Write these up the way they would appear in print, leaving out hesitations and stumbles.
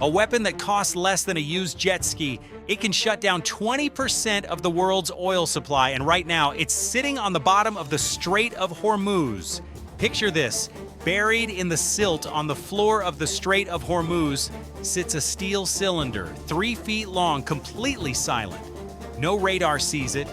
A weapon that costs less than a used jet ski. It can shut down 20% of the world's oil supply, and right now it's sitting on the bottom of the Strait of Hormuz. Picture this. Buried in the silt on the floor of the Strait of Hormuz sits a steel cylinder, 3 feet long, completely silent. No radar sees it.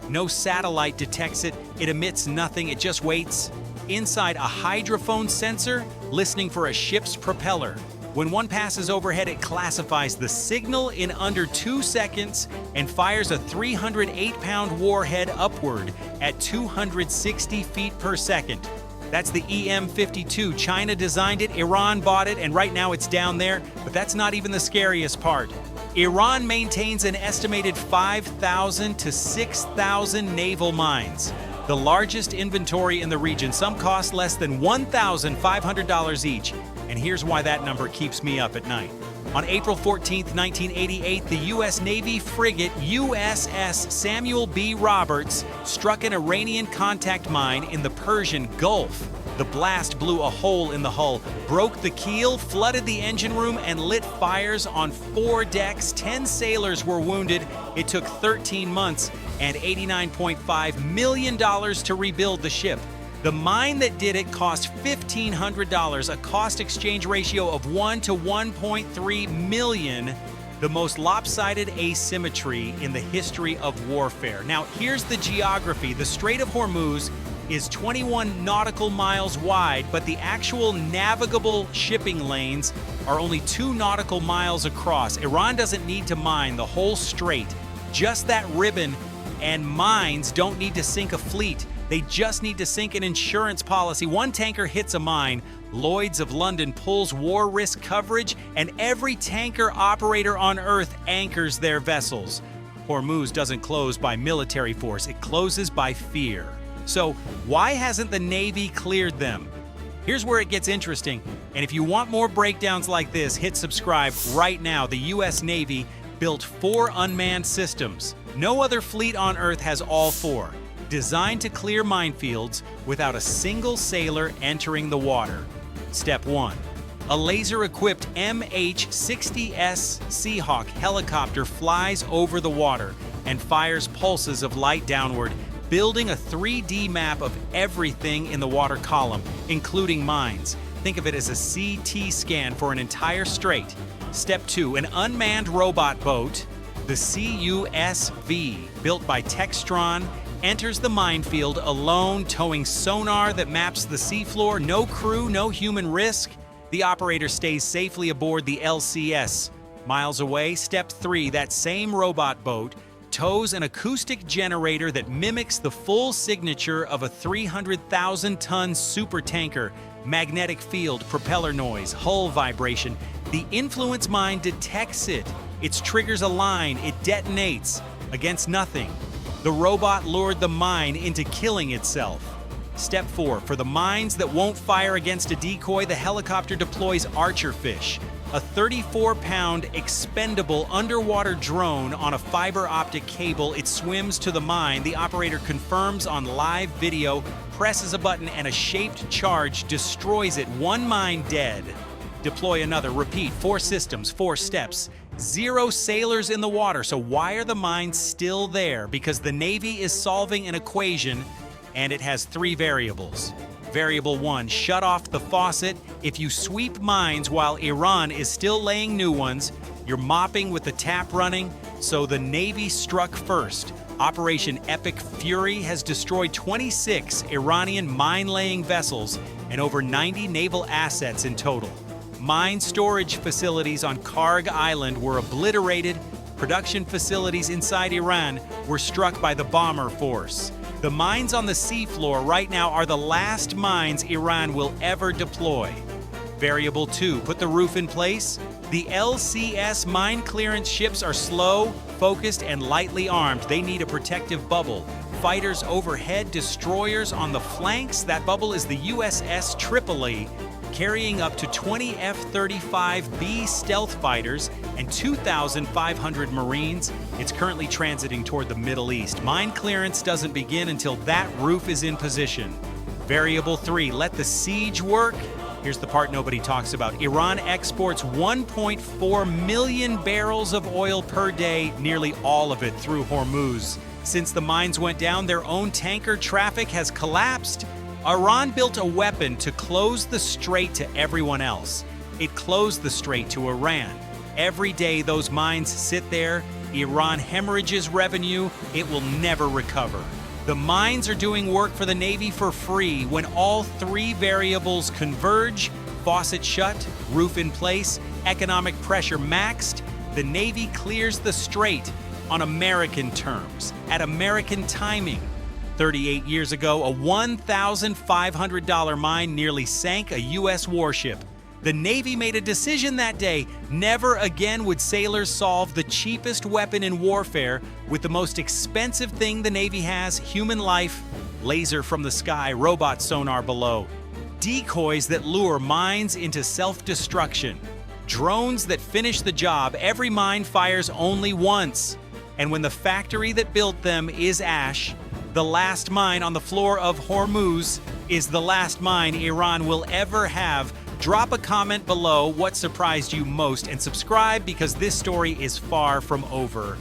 No satellite detects it. It emits nothing. It just waits. Inside, a hydrophone sensor listening for a ship's propeller. When one passes overhead, it classifies the signal in under 2 seconds and fires a 308-pound warhead upward at 260 feet per second. That's the EM-52. China designed it, Iran bought it, and right now it's down there. But that's not even the scariest part. Iran maintains an estimated 5,000 to 6,000 naval mines, the largest inventory in the region. Some cost less than $1,500 each. And here's why that number keeps me up at night. On April 14, 1988, the U.S. Navy frigate USS Samuel B. Roberts struck an Iranian contact mine in the Persian Gulf. The blast blew a hole in the hull, broke the keel, flooded the engine room, and lit fires on 4 decks. 10 sailors were wounded. It took 13 months and $89.5 million to rebuild the ship. The mine that did it cost $1,500, a cost exchange ratio of 1 to 1.3 million, the most lopsided asymmetry in the history of warfare. Now, here's the geography. The Strait of Hormuz is 21 nautical miles wide, but the actual navigable shipping lanes are only 2 nautical miles across. Iran doesn't need to mine the whole strait, just that ribbon, and mines don't need to sink a fleet. They just need to sink an insurance policy. One tanker hits a mine, Lloyd's of London pulls war risk coverage, and every tanker operator on Earth anchors their vessels. Hormuz doesn't close by military force, it closes by fear. So why hasn't the Navy cleared them? Here's where it gets interesting, and if you want more breakdowns like this, hit subscribe right now. The U.S. Navy built 4 unmanned systems. No other fleet on Earth has all 4. Designed to clear minefields without a single sailor entering the water. Step 1. A laser-equipped MH-60S Seahawk helicopter flies over the water and fires pulses of light downward, building a 3D map of everything in the water column, including mines. Think of it as a CT scan for an entire strait. Step 2. An unmanned robot boat, the CUSV, built by Textron, enters the minefield alone, towing sonar that maps the seafloor. No crew, no human risk. The operator stays safely aboard the LCS. Miles away, Step 3, that same robot boat tows an acoustic generator that mimics the full signature of a 300,000-ton supertanker. Magnetic field, propeller noise, hull vibration. The influence mine detects it. Its triggers align, it detonates against nothing. The robot lured the mine into killing itself. Step 4. For the mines that won't fire against a decoy, the helicopter deploys Archerfish, a 34-pound expendable underwater drone on a fiber optic cable. It swims to the mine. The operator confirms on live video, presses a button, and a shaped charge destroys it. 1 mine dead. Deploy another. Repeat. 4 systems, 4 steps. 0 sailors in the water. So why are the mines still there? Because the Navy is solving an equation, and it has 3 variables. Variable 1, shut off the faucet. If you sweep mines while Iran is still laying new ones, you're mopping with the tap running. So the Navy struck first. Operation Epic Fury has destroyed 26 Iranian mine-laying vessels and over 90 naval assets in total. Mine storage facilities on Karg Island were obliterated. Production facilities inside Iran were struck by the bomber force. The mines on the seafloor right now are the last mines Iran will ever deploy. Variable 2, put the roof in place. The LCS mine clearance ships are slow, focused, and lightly armed. They need a protective bubble. Fighters overhead, destroyers on the flanks. That bubble is the USS Tripoli, carrying up to 20 F-35B stealth fighters and 2,500 Marines. It's currently transiting toward the Middle East. Mine clearance doesn't begin until that roof is in position. Variable 3, let the siege work. Here's the part nobody talks about. Iran exports 1.4 million barrels of oil per day, nearly all of it through Hormuz. Since the mines went down, their own tanker traffic has collapsed. Iran built a weapon to close the strait to everyone else. It closed the strait to Iran. Every day those mines sit there, Iran hemorrhages revenue, it will never recover. The mines are doing work for the Navy for free when all three variables converge: faucet shut, roof in place, economic pressure maxed. The Navy clears the strait on American terms, at American timing. 38 years ago, a $1,500 mine nearly sank a U.S. warship. The Navy made a decision that day. Never again would sailors solve the cheapest weapon in warfare with the most expensive thing the Navy has: human life. Laser from the sky, robot sonar below. Decoys that lure mines into self-destruction. Drones that finish the job. Every mine fires only once. And when the factory that built them is ash, the last mine on the floor of Hormuz is the last mine Iran will ever have. Drop a comment below what surprised you most, and subscribe because this story is far from over.